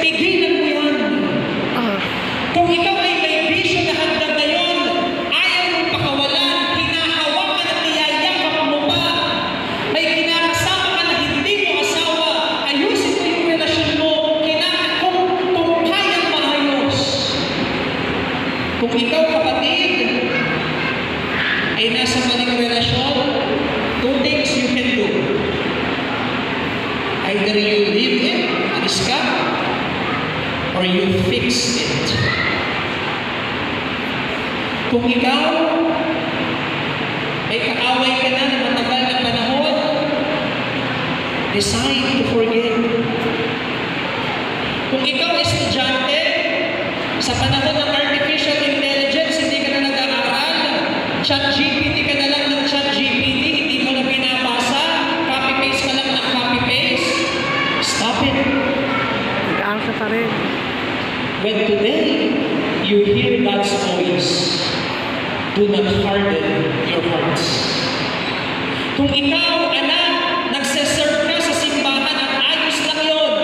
tigilan mo yan. Kung ikaw ay may bisyo na hanggang ngayon, ayaw mong pakawalan, hinahawakan at niyayakap mo pa, may kinakasama ka na hindi mo asawa, ayusin mo yung relasyon mo, kung kayang maayos. Kung ikaw, kapatid, ay nasa maling relasyon, two things you can do. Either you leave it, alis ka, or you fix it. Kung ikaw ay kaaway ka na ng matagal na panahon, decide to forgive. Kung ikaw ay estudyante, sa panahon ng artificial intelligence, hindi ka na nag-aaral, ChatGPT ka na lang ng ChatGPT, hindi mo na binabasa, copy-paste ka lang ng copy-paste, stop it. Mag-aaral ka pa rin. When today you hear God's voice, do not harden your hearts. Kung ikaw, anak, nagseserve ka sa simbahan at ayos lang yun,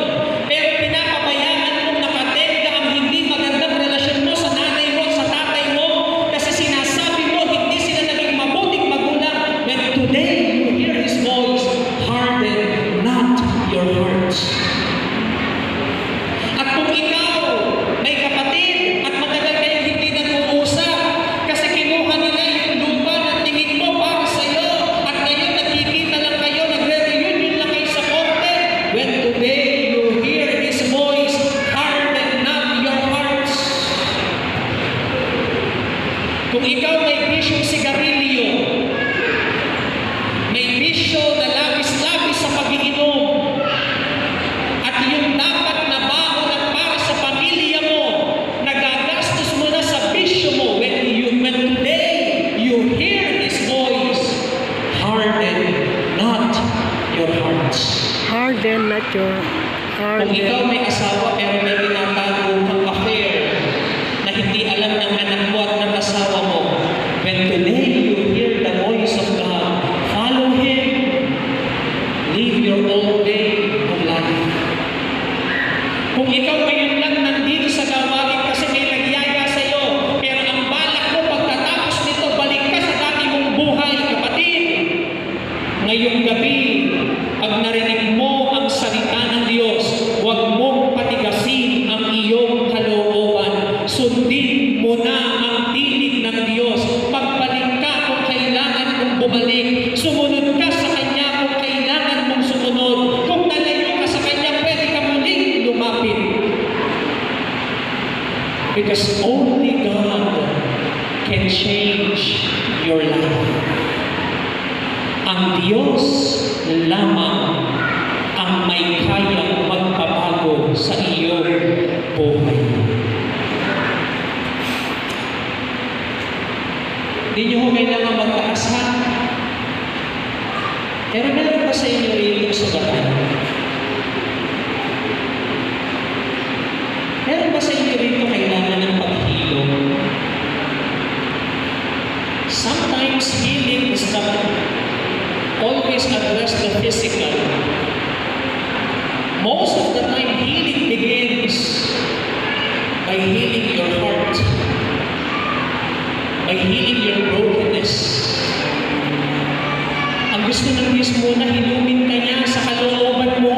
pero pinapabayaan mong nakatenga ang hindi magandang relasyon mo sa nanay mo, sa tatay mo, kasi sinasabi mo hindi sila naging mabuting magulang. When today you hear His voice, harden not your hearts. At kung ikaw may kapatid at matagal kayong hindi nag-uusap kasi kinuha nila yung lupa na tingin mo para sa'yo at ngayon nagkikita lang kayo, nagre-reunion lang kayo sa korte. When today you hear His voice, harden not your hearts. Kung ikaw may bisyong sigarilyo, may bisyo na labis-labis sa pag-iinom, at yung dapat na baon at para sa pamilya mo, nagagastos mo na sa bisyo mo, when today you hear His voice, harden not your hearts. Harden not your Kung ikaw harden. may asawa pero may tinatago kang affair na hindi alam ng anak mo at ng asawa mo, when today you hear the voice of God, follow Him. Live your own way of life. Kung ikaw ngayon lang nandito sa gawain kasi may nagyaya sa iyo, pero ang balak mo pagkatapos nito, balik ka sa dati mong buhay, kapatid. Ngayong gabi, pag narinig mo ang salita ng Diyos, huwag mong patigasin ang iyong kalooban. Sundin mo na ang tinig ng Diyos. Pagbalik ka kung kailangan mong bumalik. Sumunod ka sa Kanya kung kailangan mong sumunod. Kung nalayo ka sa Kanya, pwede ka muling lumapit. Because only God can change your life. Ang Diyos lamang ang may kayang magpabago sa iyong buhay. Hindi niyo ho kailangan magtaas, ha? Pero meron ba sa inyo rito sugatan? Meron ba sa inyo rito kailangan ng paghilom? Sometimes healing is not always address the physical. Most of the time, healing begins by healing your heart, by healing your brokenness. Ang gusto ng Diyos muna, hilumin ka niya sa kalooban mo.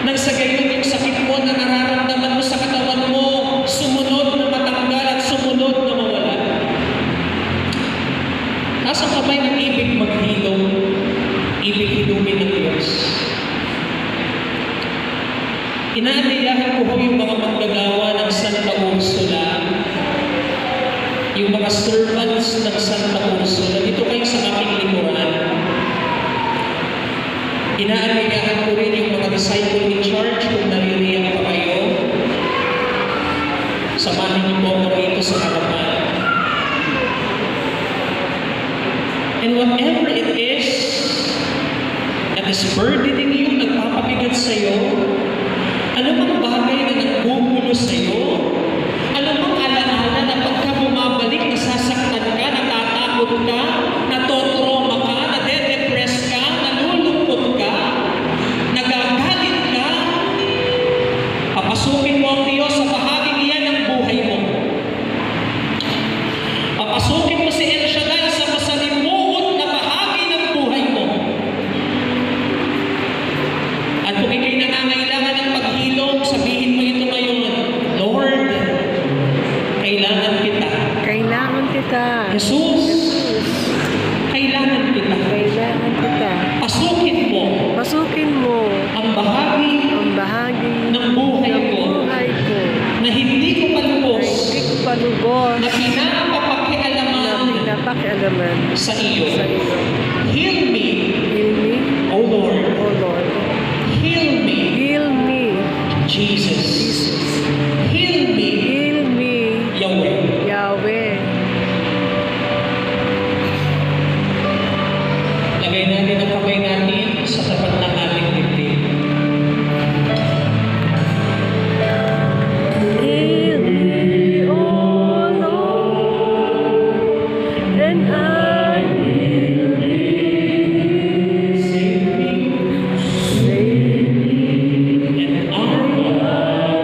Nang sa gayon, yung sakit mo na nararamdaman mo sa katawan mo, sumunod na matanggal at sumunod na mawala. Nasa kamay ng ibig maghilom, ibig hilumin ng Diyos. Inaanyayahan ko ho yung mga manggagawa ng Santa Ursula, yung mga servants ng Santa Ursula, dito kayo sa aking likuran. Inaanyayahan ko rin yung mga disciple in charge kung naririyan pa kayo. Samahan niyo po ako rito sa harapan. And whatever it is that is burdening you, nagpapabigat sa iyo, ano bang bagay na nagbubulo sa iyo? Ano bang alaala na pagka bumabalik, nasasaktan ka, natatakot ka, natotroma ka, nade-depress ka, nalulungkot ka, nagagalit ka, Papasukin mo ang Diyos sa bahaging iyan ng buhay mo. Papasukin mo si El Shaddai sa masalimuot na bahagi ng buhay mo. At kung ikay nangangailangan ng paghilom, sabihin mo ito ngayon, Lord, kailangan kita. Kailangan kita. Jesus, kailangan kita. Kailangan kita. Pasukin mo Pasukin mo ang bahagi ang bahagi ng buhay ng ko buhay ko na hindi ko na palubos hindi ko palubos na na pinapapakialaman pinapakialaman sa iyo. sa iyo. Heal me, Heal me, O Lord. O Lord. Heal me, Heal me, Jesus. Jesus. Heal me, Heal me, Yahweh. Yahweh. Lagay natin ang kamay natin sa tapat ng ating dibdib. Heal me, O Lord, and I will be Save me, saved. and I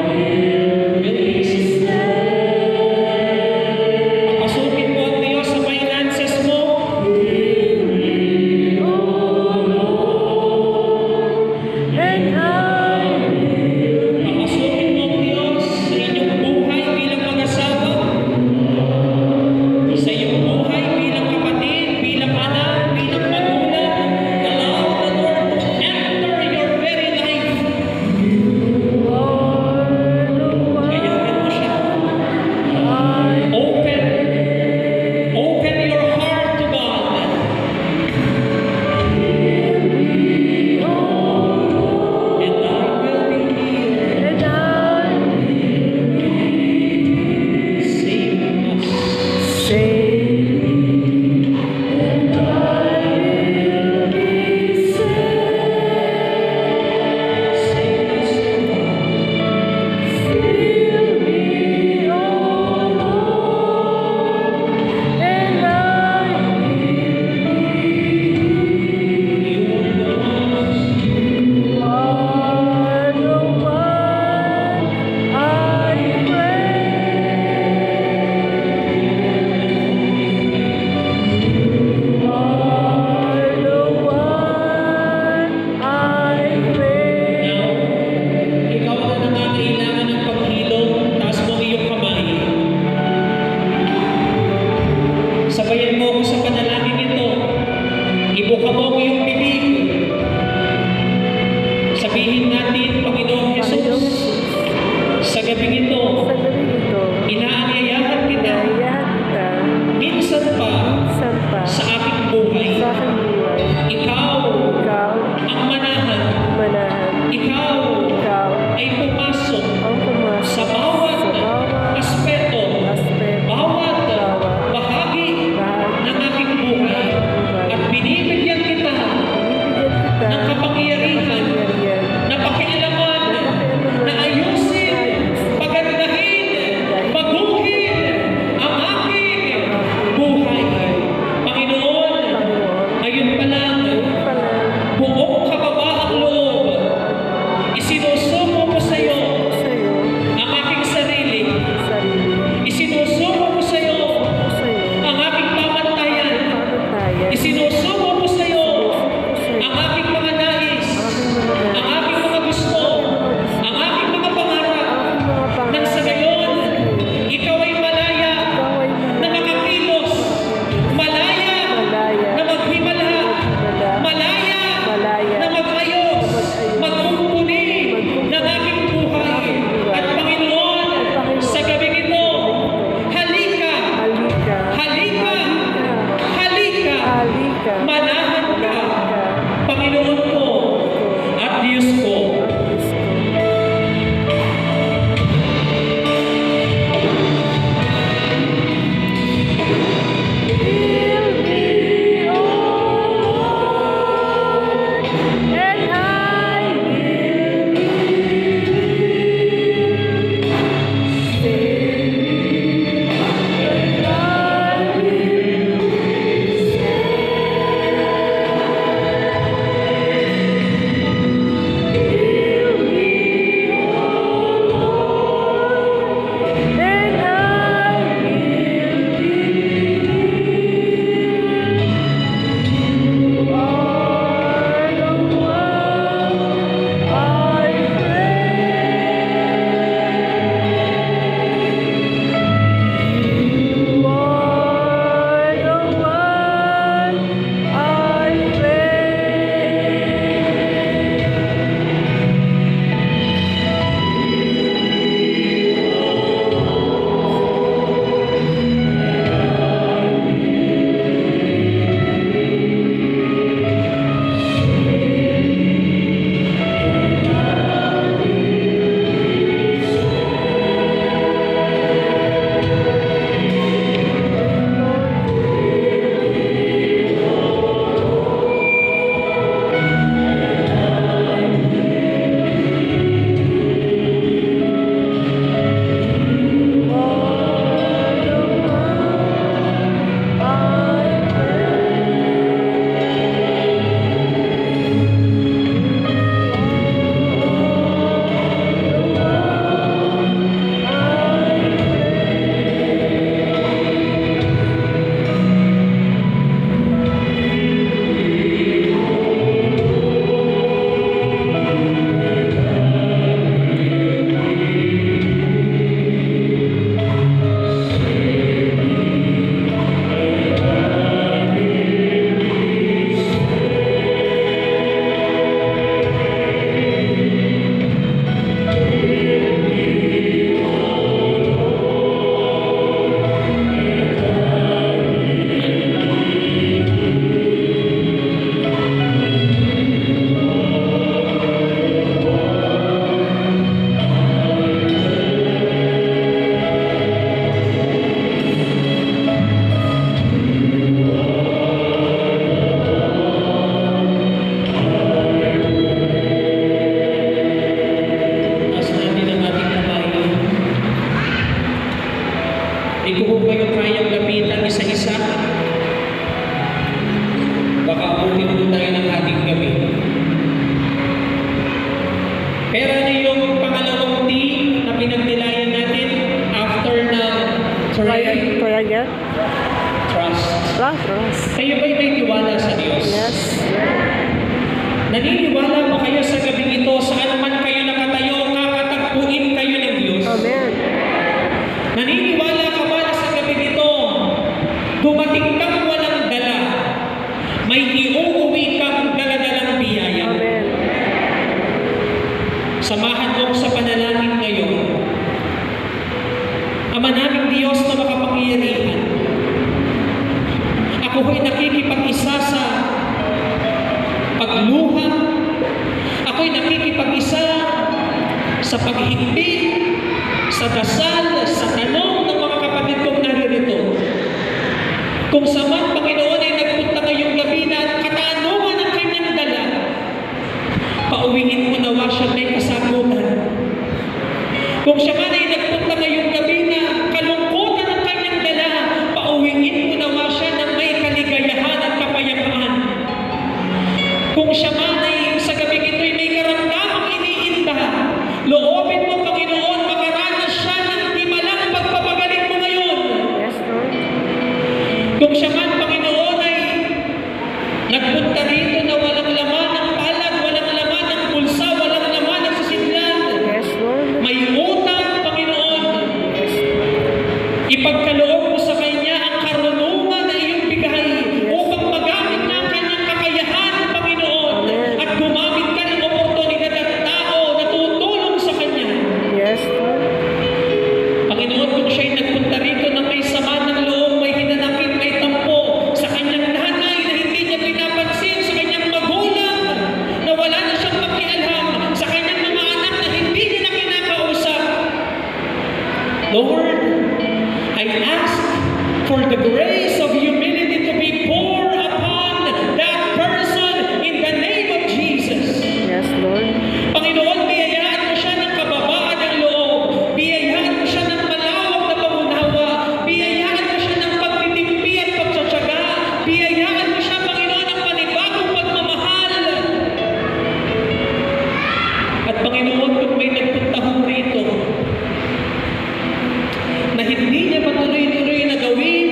Latras. Kayo ba'y may tiwala sa Diyos? Yes. Naniniwala ba kayo sa gabing ito, saan man kayo nakatayo, kakatagpuin kayo ng Diyos? Amen. Naniniwala ka ba na sa gabing ito, dumating kang walang dala, may iuuwi kang dala-dalang biyaya? Amen. Samahan mo sa panalangin ngayon. Ama naming Diyos na makapangyarihan, ako ho'y nakikipag-isa sa pagluha, ako'y nakikipag-isa sa paghigpit, sa dasal, sa tanong ng mga kapatid kong naririto. Kung sa man, Panginoon, ay nagpunta ngayong gabi na katanungan ng kanyang dala, pauwiin mo nawa siya may kasagutan. Kung siya man ay nagpunta ngayong gabi na kalungkutan ng kanyang dala, pauwiin mo nawa siya ng may kaligayahan at kapayapaan. Kung siya man ay sa gabing ito'y may karamdamang iniinda, loobin mo, Panginoon, makaranas siya ng timalang pagpapagaling mo ngayon. Yes, Lord. Kung siya man, Panginoon, ay nagpunta rito na walang laman ng palad, walang laman ng bulsa, walang laman ng sisidlan, Yes, Lord. may utang, Panginoon, Yes. ipagkaloob mo sa kanya ang karunungan na iyong bigay upang magamit niya ang kanyang kakayahan, Panginoon, Amen. at gumamit ka ng oportunidad at tao na tutulong sa kanya. Yes, Lord. Panginoon, kung siya'y nagpunta rito na may sama ng loob, may hinanakit, may tampo sa kanyang nanay na hindi niya pinapansin, sa kanyang magulang na wala na siyang pakialam, sa kanyang mga anak na hindi niya na kinakausap. Lord, I ask for the grace of humility to be poured upon that person in the name of Jesus. Yes, Lord. Panginoon, biyayaan mo siya ng kababaan ng loob. Biyayaan mo siya ng malawak na pangunawa. Biyayaan mo siya ng pagtitimpi at pagtsatsaga. Biyayaan mo siya, Panginoon, ng panibagong pagmamahal. At Panginoon, kung may nagpunta ho rito, na hindi niya patuloy-tuloy na gawin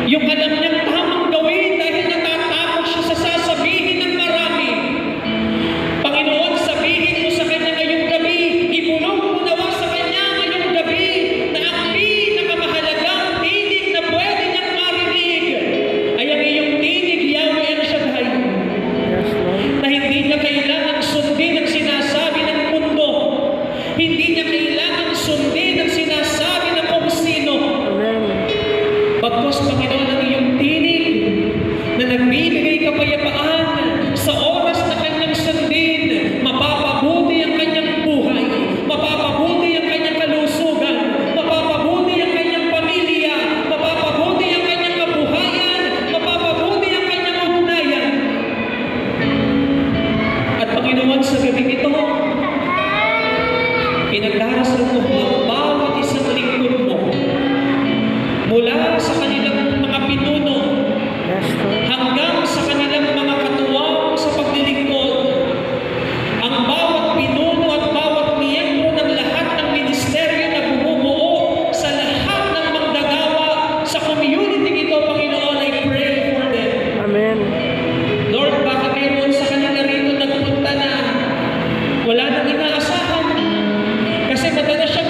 yung alam niyang tamang gawin dahil natatakot siya sa sasabihin ng marami. Panginoon, sabihin mo sa kanya ngayong gabi, ibulong mo nawa sa kanya ngayong gabi na ang pinakamahalagang tinig na pwede niyang marinig ay ang iyong tinig, Yahweh El Shaddai, Yes, Lord. na hindi niya kailangang sundin ang sinasabi ng mundo. Hindi niya kailangang sundin ang sinasabi ng kung sino. Amen. Bagkus, Panginoon, ang iyong tinig na nagbibigay kapayapaan sa oras na kanyang sundin, mapapabuti ang kanyang buhay, mapapabuti ang kanyang kalusugan, mapapabuti ang kanyang pamilya, mapapabuti ang kanyang kabuhayan, mapapabuti ang kanyang ugnayan. At Panginoon, sa gabi ito, pinagdarasal mo po ang bawat isang lingkod mo mula sa kanilang mga pinuno Yes, Lord. hanggang sa kanilang mga katuwang sa paglilingkod. Ang bawat pinuno at bawat miyembro ng lahat ng ministeryo na bumubuo sa lahat ng manggagawa sa community ito, Panginoon, I pray for them. Amen. Lord, baka mayroon sa kanila rito nagpunta na wala nang inaasahan kasi madalas siyang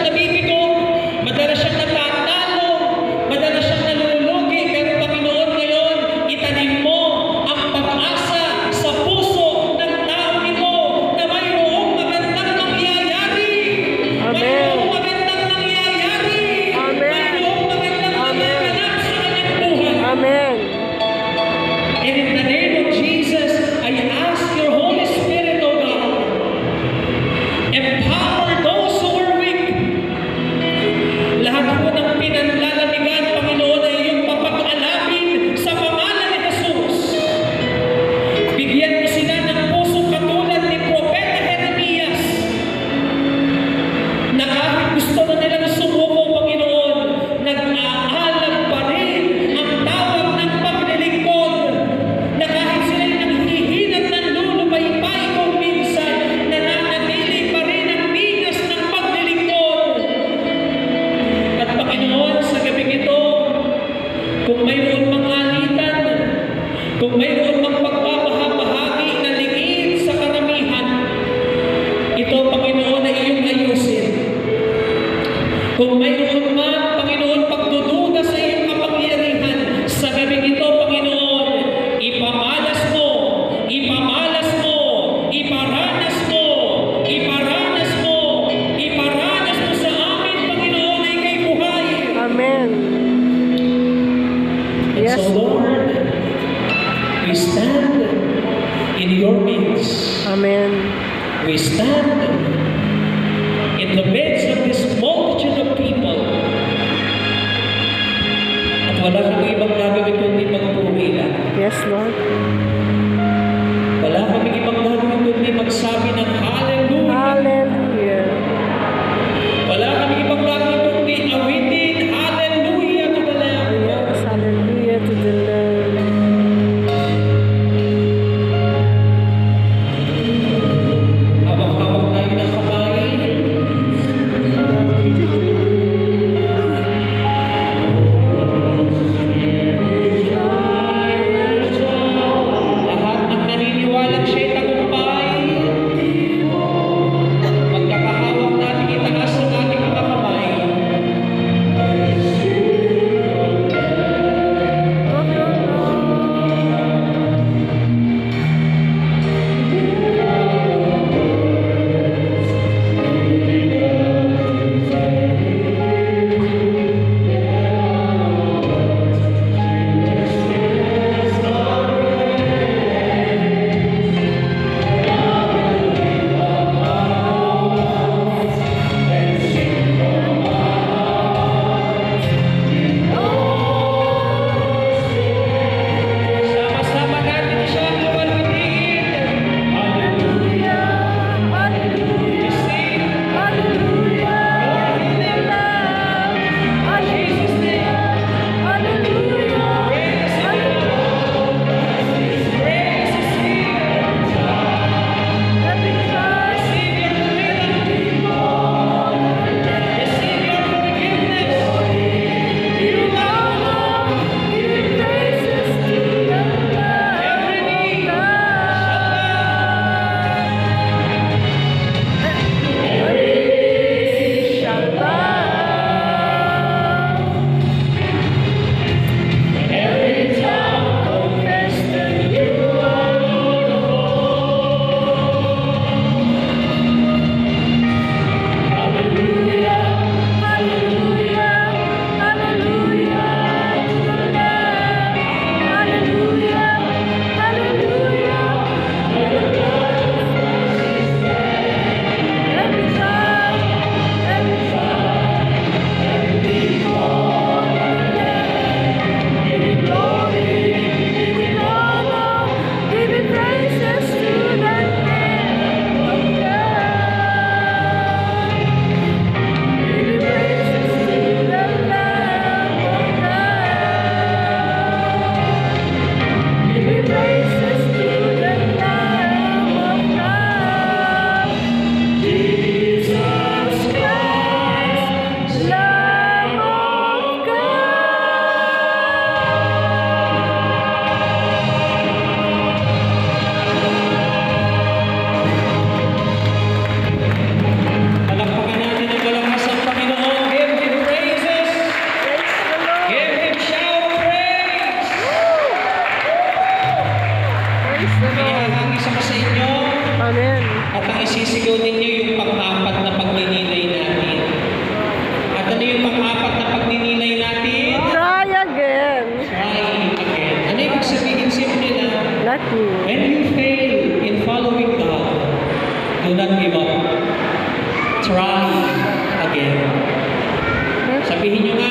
in the midst of this multitude of people. At wala kami ibang gagawin kundi magpuri lang. Yes, Lord. Wala kami ibang gagawin kundi magsabi ng hallelujah. Hallelujah. Wala kami ibang gagawin kundi awitin hallelujah to the Lamb. Yes, hallelujah to the Lord. Hawak-hawak tayo ng kamay. Lahat ng naniniwalang siya'y tagumpay. Magkakahawak natin itaas ang ating mga kamay. Sama-sama natin siyang luwalhatin. We sing Jesus' name. Praise His name. Receive your freedom. Receive your forgiveness. Every knee shall bow. Every tongue confess that you are Palakpakan natin ang malakas ang Panginoon. Give Him praises. Give Him shout praise. Praise the Lord. Ihahangis ako sa inyo Amen. at ang isisigaw ninyo yung pang-apat na pagninilay natin. At ano yung pang-apat na pagninilay natin? Try again. Try again. Ano yung sabihin? Simple lang. Let me. When you fail in following God, do not give up. Try again. Sabihin nyo nga,